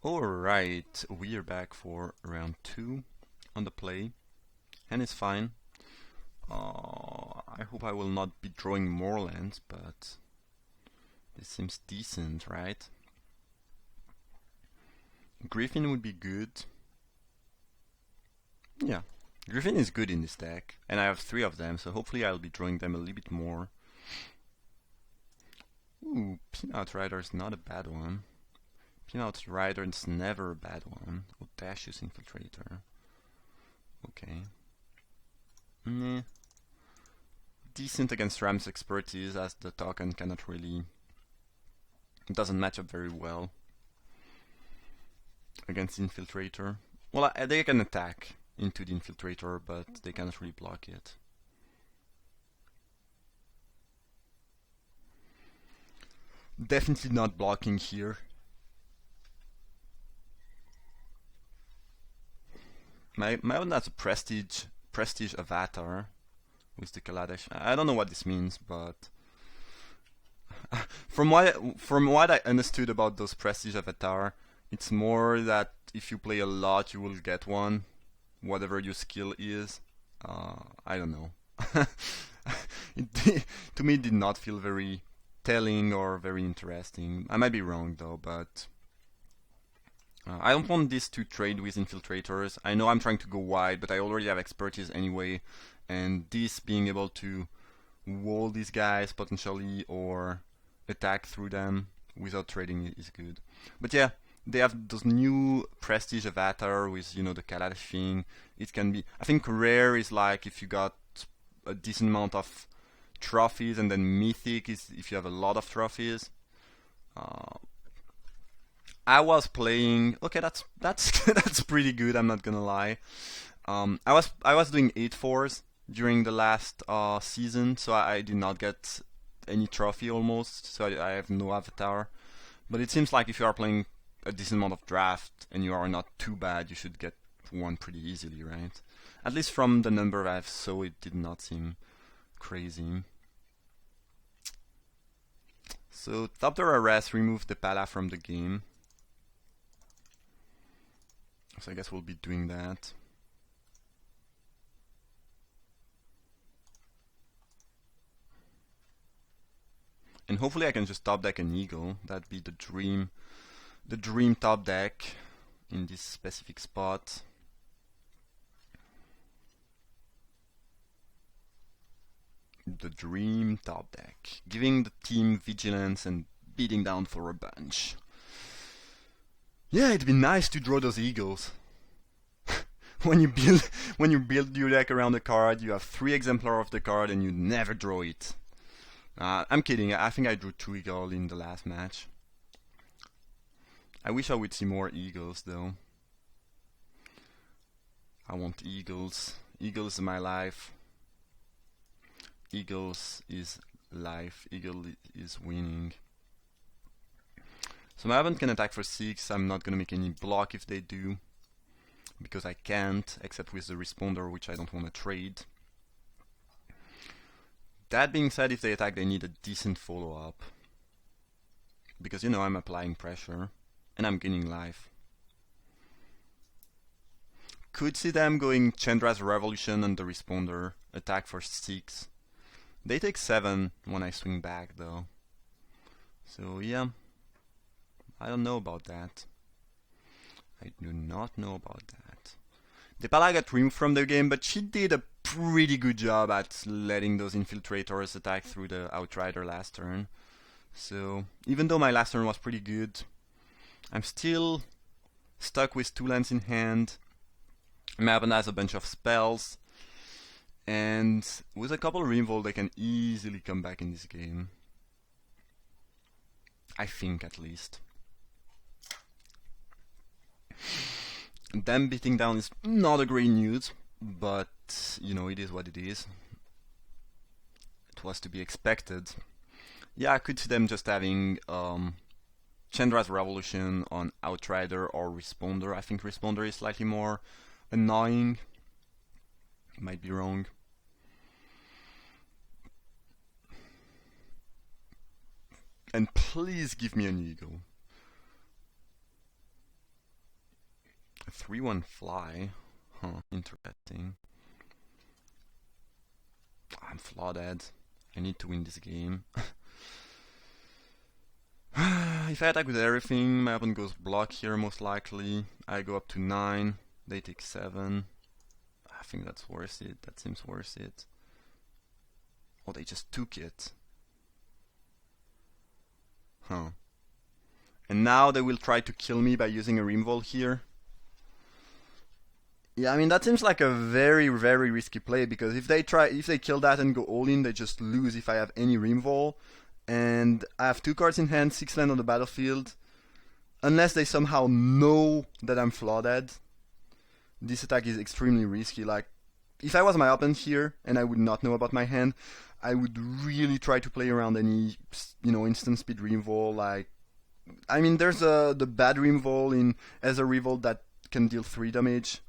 Alright, we are back for round 2 on the play, and it's fine. I hope I will not be drawing more lands, but this seems decent, right? Griffin would be good. Yeah, Griffin is good in this deck, and I have 3 of them, so hopefully I'll be drawing them a little bit more. Ooh, Peanut Rider is not a bad one. Peanut Rider is never a bad one. Audacious Infiltrator. Okay. Nah. Decent against Ram's expertise, as the token cannot really... It doesn't match up very well against Infiltrator. Well, they can attack into the Infiltrator, but they cannot really block it. Definitely not blocking here. My one has a prestige avatar with the Kaladesh. I don't know what this means, but from what I understood about those prestige avatar, it's more that if you play a lot, you will get one, whatever your skill is. I don't know. To me, it did not feel very telling or very interesting. I might be wrong though, but I don't want this to trade with infiltrators. I know I'm trying to go wide, but I already have expertise anyway, and this being able to wall these guys potentially or attack through them without trading is good. But yeah, they have those new prestige avatar with, you know, the Kaladesh thing. It can be, I think rare is like if you got a decent amount of trophies, and then mythic is if you have a lot of trophies. I was playing. Okay, that's that's pretty good. I'm not gonna lie. I was doing 8-4s during the last season, so I did not get any trophy almost. So I have no avatar. But it seems like if you are playing a decent amount of draft and you are not too bad, you should get one pretty easily, right? At least from the number I've saw, it did not seem crazy. So top the arrest, remove the Pala from the game. So I guess we'll be doing that. And hopefully I can just top deck an eagle. That'd be the dream top deck in this specific spot. The dream top deck, giving the team vigilance and beating down for a bunch. Yeah, it'd be nice to draw those eagles. when you build your deck around a card, you have 3 exemplars of the card and you never draw it. I'm kidding. I think I drew 2 eagles in the last match. I wish I would see more eagles though. I want eagles. Eagles is my life. Eagles is life. Eagle is winning. So my opponent can attack for 6. I'm not gonna make any block if they do, because I can't, except with the responder, which I don't want to trade. That being said, if they attack, they need a decent follow-up, because, you know, I'm applying pressure and I'm gaining life. Could see them going Chandra's Revolution on the responder, attack for 6. They take 7 when I swing back though. So yeah, I don't know about that. I do not know about that. Depala got removed from the game, but she did a pretty good job at letting those infiltrators attack through the Outrider last turn. So even though my last turn was pretty good, I'm still stuck with 2 lands in hand. My opponent has a bunch of spells, and with a couple of Revolt they can easily come back in this game. I think, at least. Them beating down is not a great news, but, you know, it is what it is. It was to be expected. Yeah, I could see them just having Chandra's Revolution on Outrider or Responder. I think Responder is slightly more annoying. Might be wrong. And please give me an eagle. 3-1 fly. Huh, interesting. I'm flooded. I need to win this game. If I attack with everything, my opponent goes block here most likely. I go up to 9, they take 7. I think that's worth it, that seems worth it. Oh, they just took it. Huh. And now they will try to kill me by using a Revolt here. Yeah, I mean that seems like a very, very risky play, because if they kill that and go all in, they just lose if I have any Revolt. And I have 2 cards in hand, 6 land on the battlefield. Unless they somehow know that I'm flooded, this attack is extremely risky. Like, if I was my opponent here and I would not know about my hand, I would really try to play around any, instant speed Revolt. Like, I mean, there's the bad Revolt in Aether Revolt that can deal 3 damage,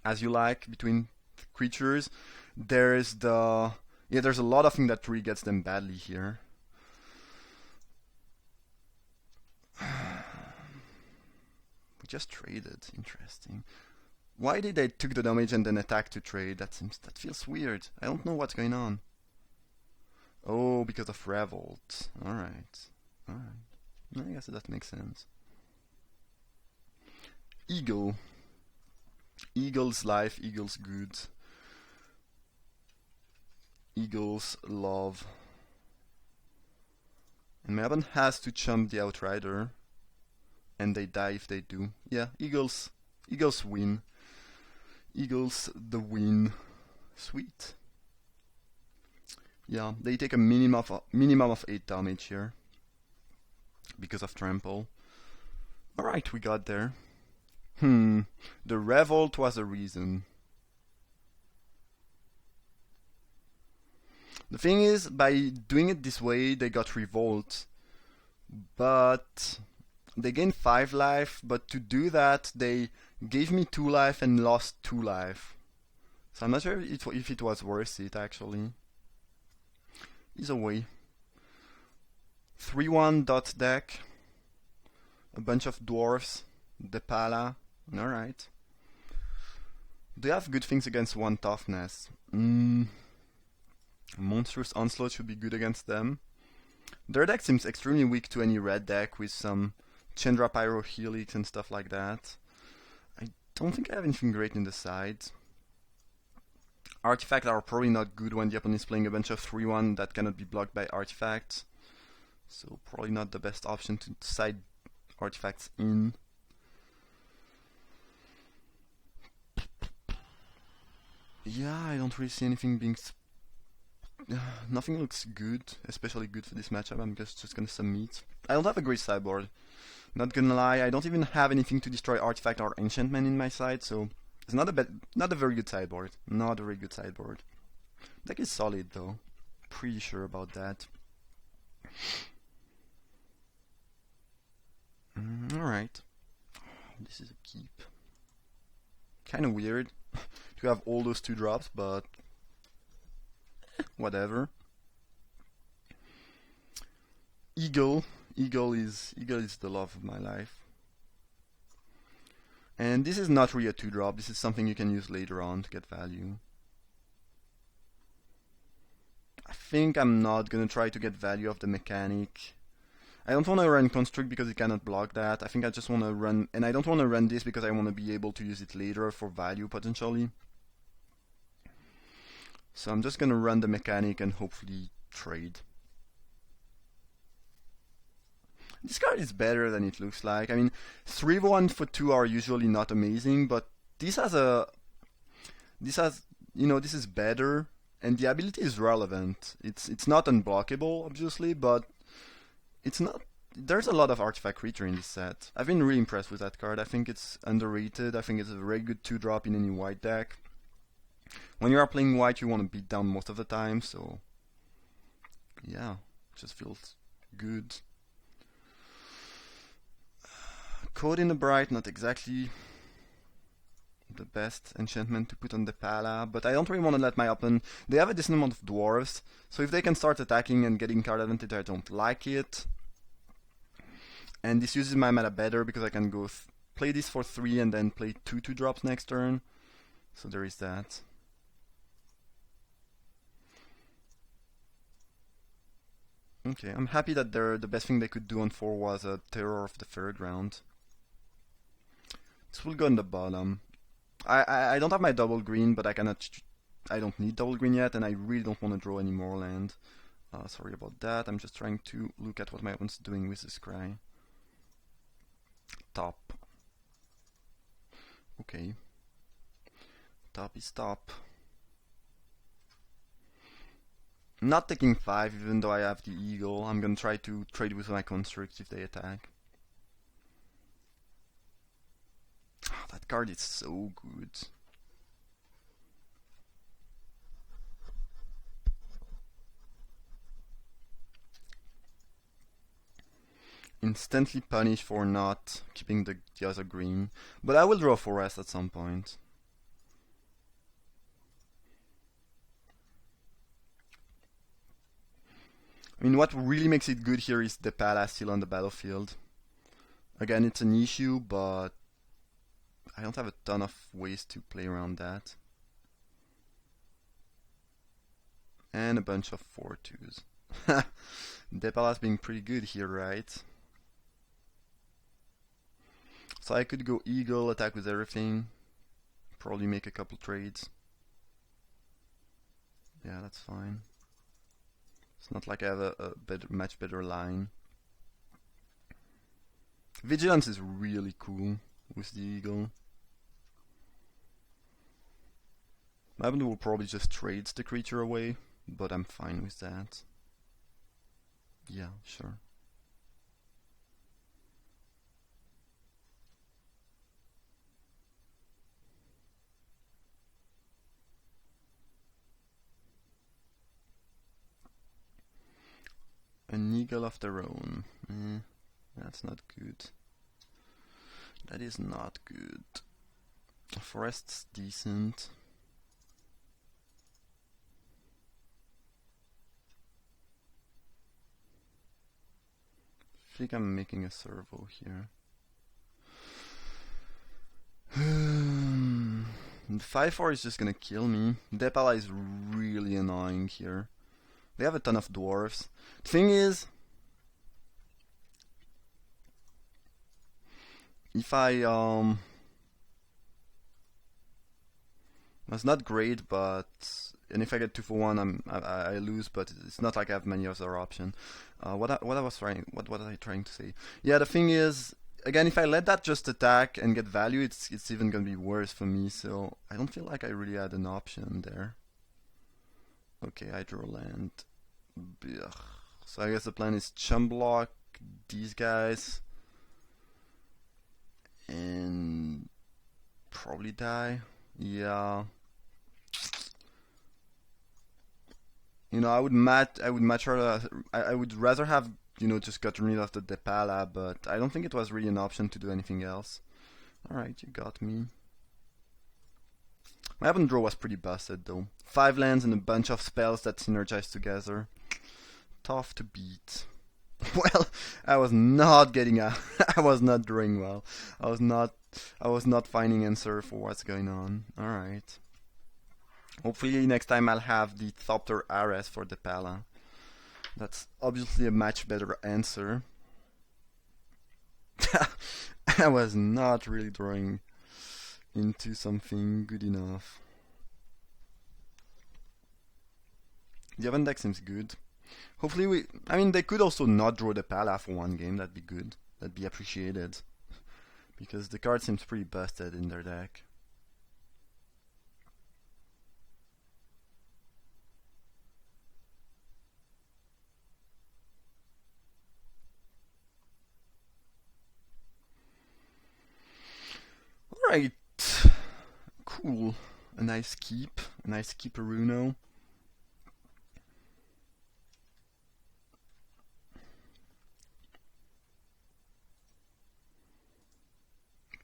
as you like, between creatures. There's a lot of things that really gets them badly here. We just traded. Interesting. Why did they took the damage and then attack to trade? That feels weird. I don't know what's going on. Oh, because of Revolt. Alright. I guess that makes sense. Eagle. Eagle's life, Eagle's good. Eagles love. And my opponent has to chump the Outrider, and they die if they do. Yeah, Eagles win. Eagles the win. Sweet. Yeah, they take a minimum of 8 damage here because of trample. Alright, we got there. The Revolt was a reason. The thing is, by doing it this way, they got Revolt, but they gained 5 life, but to do that, they gave me 2 life and lost 2 life. So I'm not sure if it was worth it, actually. Either way. 3-1 dot deck, a bunch of dwarfs, Depala, alright. They have good things against 1 toughness. Monstrous Onslaught should be good against them. Their deck seems extremely weak to any red deck with some Chandra Pyro Helix and stuff like that. I don't think I have anything great in the side. Artifacts are probably not good when the opponent is playing a bunch of 3-1 that cannot be blocked by artifacts. So probably not the best option to side artifacts in. Yeah, I don't really see anything being... nothing looks good, especially good for this matchup. I'm just gonna submit. I don't have a great sideboard. Not gonna lie, I don't even have anything to destroy artifact or enchantment in my side, so it's not a very good sideboard. Not a very good sideboard. Deck is solid though. Pretty sure about that. Alright. This is a keep. Kinda weird to have all those 2 drops, but whatever. Eagle is the love of my life. And this is not really a 2-drop, this is something you can use later on to get value. I think I'm not gonna try to get value of the mechanic. I don't want to run Construct because you cannot block that. I think I just want to run, and I don't want to run this because I want to be able to use it later for value potentially. So I'm just gonna run the mechanic and hopefully trade. This card is better than it looks like. I mean, 3-1 for 2 are usually not amazing, but this is better, and the ability is relevant. It's not unblockable, obviously, but it's not. There's a lot of artifact creature in this set. I've been really impressed with that card. I think it's underrated. I think it's a very good 2-drop in any white deck. When you are playing white, you want to beat down most of the time, so yeah, it just feels good. Code in the Bright, not exactly the best enchantment to put on the Pala, but I don't really want to let my opponent... They have a decent amount of dwarves, so if they can start attacking and getting card advantage, I don't like it. And this uses my mana better because I can go play this for 3 and then play 2 drops next turn. So there is that. Okay, I'm happy that the best thing they could do on 4 was a Terror of the third round. This will go on the bottom. I don't have my double green, but I don't need double green yet, and I really don't want to draw any more land. Sorry about that. I'm just trying to look at what my opponent's doing with this cry. Top. Okay. Top is top. I'm not taking 5 even though I have the eagle. I'm gonna try to trade with my constructs if they attack. Oh, that card is so good. Instantly punish for not keeping the other green. But I will draw forest at some point. I mean, what really makes it good here is the palace still on the battlefield. Again, it's an issue, but I don't have a ton of ways to play around that. And a bunch of 4-2s. The palace being pretty good here, right? So I could go eagle, attack with everything. Probably make a couple trades. Yeah, that's fine. It's not like I have a much better line. Vigilance is really cool with the eagle. My opponent will probably just trade the creature away, but I'm fine with that. Yeah, sure. An eagle of their own. That's not good. That is not good. Forest's decent. I think I'm making a servo here. The 5-4 is just gonna kill me. Depala is really annoying here. They have a ton of dwarves. The thing is, if I that's not great, but and if I get 2 for 1, I lose. But it's not like I have many other options. What was I trying to say? Yeah, the thing is, again, if I let that just attack and get value, it's even gonna be worse for me. So I don't feel like I really had an option there. Okay, I draw land. Ugh. So I guess the plan is chum block these guys and probably die. Yeah. You know, I would much rather I would rather have, you know, just gotten rid of the Depala, but I don't think it was really an option to do anything else. Alright, you got me. My opponent draw was pretty busted though. 5 lands and a bunch of spells that synergize together. Tough to beat. Well, I was not getting a I was not drawing well. I was not finding answer for what's going on. Alright. Hopefully next time I'll have the Thopter Ares for the Pala. That's obviously a much better answer. I was not really drawing into something good enough. The event deck seems good. Hopefully I mean, they could also not draw the Pala for 1 game. That'd be good. That'd be appreciated. Because the card seems pretty busted in their deck. Alright. Cool. A nice keep. A nice keeperuno.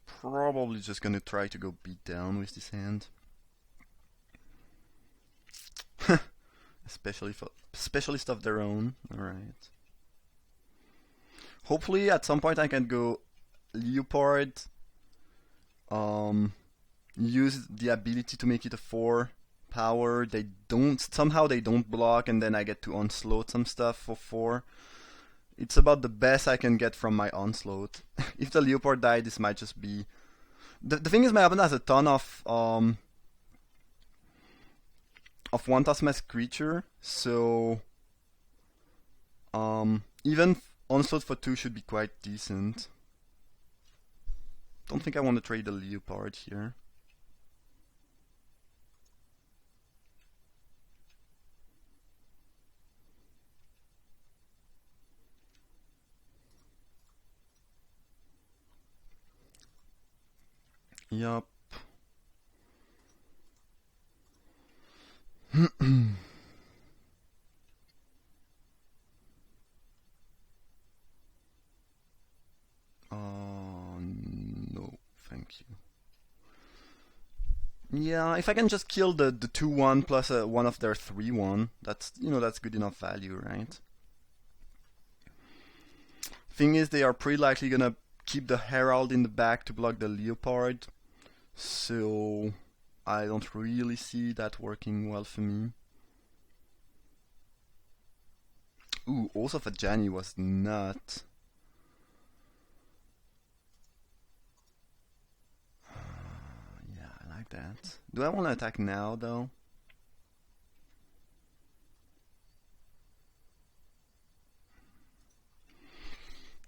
Probably just gonna try to go beat down with this hand. Especially for specialist of their own. Alright. Hopefully at some point I can go Leopard use the ability to make it a 4 power. Somehow they don't block, and then I get to onslaught some stuff for 4. It's about the best I can get from my onslaught. If the Leopard died, this might just be... The thing is, my opponent has a ton of one taskmaster creature, so even onslaught for 2 should be quite decent. Don't think I want to trade the Leopard here. Yup. No, thank you. Yeah, if I can just kill the 2/1 plus one of their 3/1, that's that's good enough value, right? Thing is, they are pretty likely gonna keep the Herald in the back to block the Leopard, so I don't really see that working well for me. Ooh, also Fajani was not. Yeah, I like that. Do I want to attack now, though?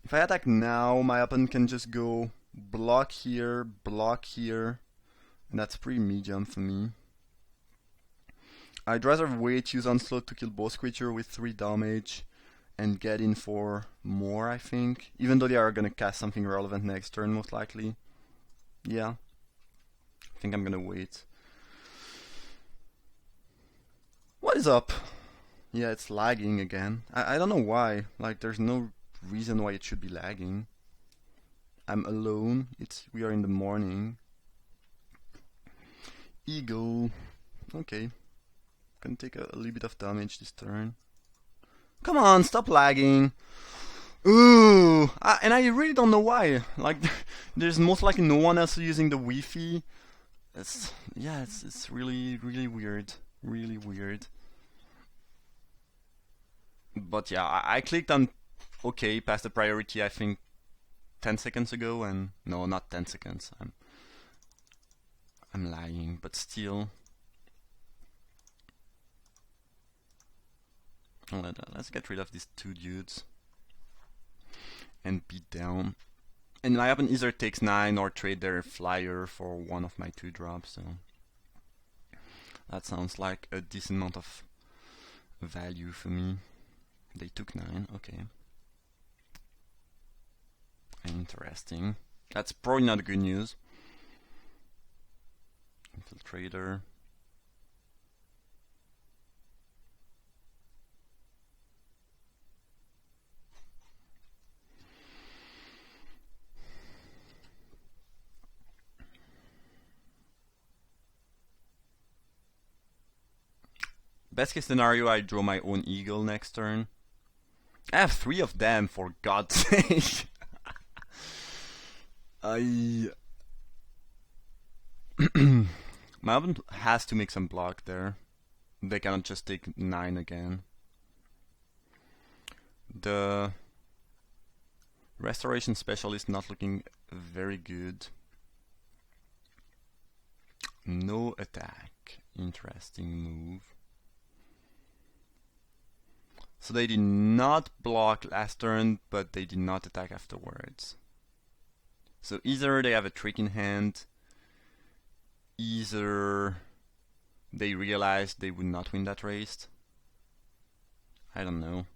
If I attack now, my opponent can just go block here, and that's pretty medium for me. I'd rather wait, use Onslaught to kill both creatures with 3 damage, and get in for more, I think. Even though they are gonna cast something relevant next turn, most likely. Yeah. I think I'm gonna wait. What is up? Yeah, it's lagging again. I don't know why. Like, there's no reason why it should be lagging. I'm alone. We are in the morning. Eagle. Okay. Gonna take a little bit of damage this turn. Come on, stop lagging. Ooh, and I really don't know why. Like, there's most likely no one else using the Wi-Fi. It's really weird, really weird. But yeah, I clicked on OK past the priority, I think 10 seconds ago, and no, not 10 seconds. I'm lying, but still. Let's get rid of these 2 dudes and beat down. And my opponent either takes 9 or trade their flyer for one of my 2 drops. So that sounds like a decent amount of value for me. They took 9, okay. Interesting. That's probably not good news. Infiltrator. Best case scenario, I draw my own eagle next turn. I have 3 of them, for God's sake. My opponent has to make some block there. They cannot just take 9 again. The Restoration Specialist not looking very good. No attack. Interesting move. So they did not block last turn, but they did not attack afterwards. So either they have a trick in hand, either they realized they would not win that race. I don't know.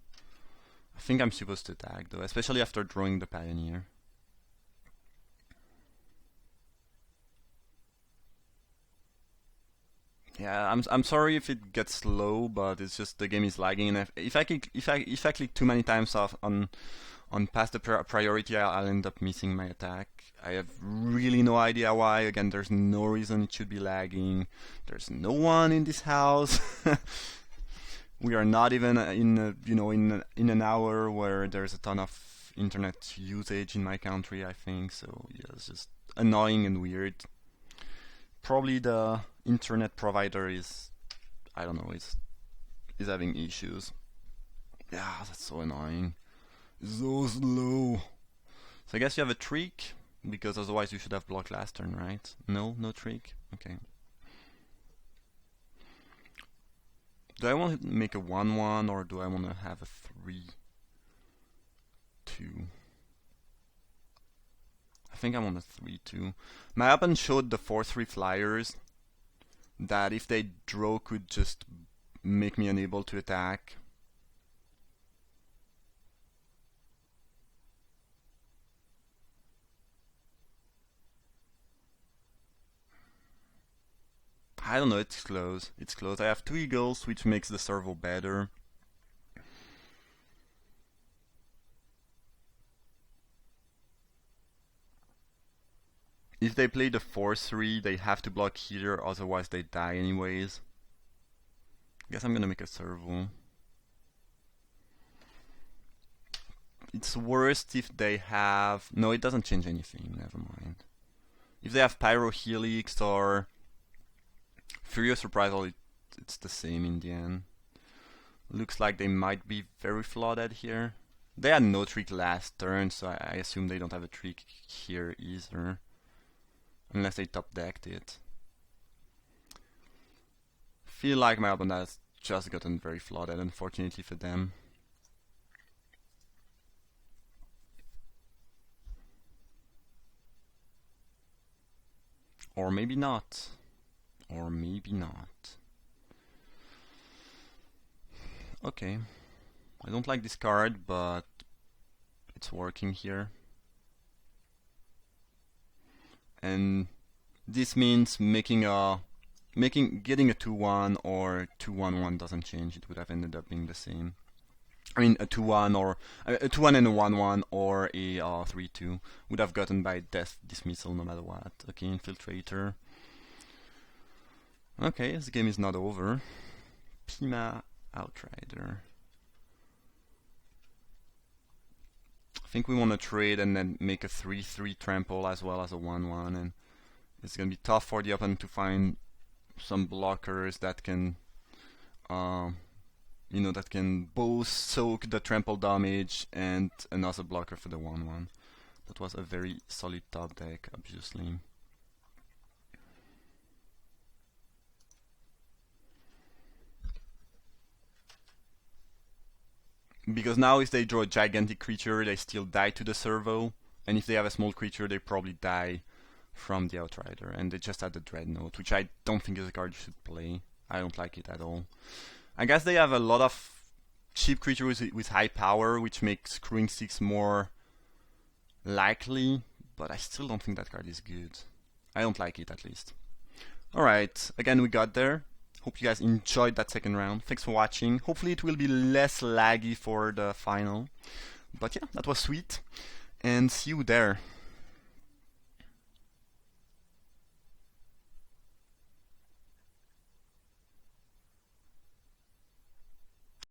I think I'm supposed to attack though, especially after drawing the Pioneer. Yeah, I'm sorry if it gets slow, but it's just the game is lagging, and if I click too many times off on past the priority, I'll end up missing my attack. I have really no idea why. Again, there's no reason it should be lagging. There's no one in this house. We are not even in an hour where there's a ton of internet usage in my country, I think. So yeah, it's just annoying and weird. Probably the internet provider is, I don't know, is having issues. Yeah, that's so annoying. So slow. So I guess you have a trick, because otherwise you should have blocked last turn, right? No? No trick? Okay. Do I want to make a 1-1 or do I want to have a 3-2? I think I want a 3-2. My opponent showed the 4-3 flyers that if they draw could just make me unable to attack. I don't know, it's close. It's close. I have 2 eagles, which makes the servo better. If they play the 4-3, they have to block here, otherwise they die anyways. I guess I'm gonna make a servo. It's worst if they have... No, it doesn't change anything, never mind. If they have Pyro Helix or Furious Reprisal, it's the same in the end. Looks like they might be very flooded here. They had no trick last turn, so I assume they don't have a trick here either. Unless they top decked it. Feel like my opponent has just gotten very flooded, unfortunately for them. Or maybe not. Or maybe not. Okay. I don't like this card, but it's working here. And this means getting a 2-1 or 2-1-1 doesn't change. It would have ended up being the same. I mean, a 2-1 or a 2-1 and a 1-1 or a 3-2 would have gotten by death dismissal no matter what. Okay, Infiltrator. Okay, this game is not over. Pima Outrider. I think we want to trade and then make a 3-3 trample as well as a 1-1, and it's gonna be tough for the opponent to find some blockers that can that can both soak the trample damage and another blocker for the 1-1. That was a very solid top deck, obviously. Because now if they draw a gigantic creature, they still die to the servo, and if they have a small creature, they probably die from the Outrider, and they just had the Dreadnought, which I don't think is a card you should play. I don't like it at all. I guess they have a lot of cheap creatures with high power, which makes screwing 6 more likely, but I still don't think that card is good. I don't like it, at least. Alright, again we got there. Hope you guys enjoyed that second round. Thanks for watching. Hopefully it will be less laggy for the final. But yeah, that was sweet, and see you there.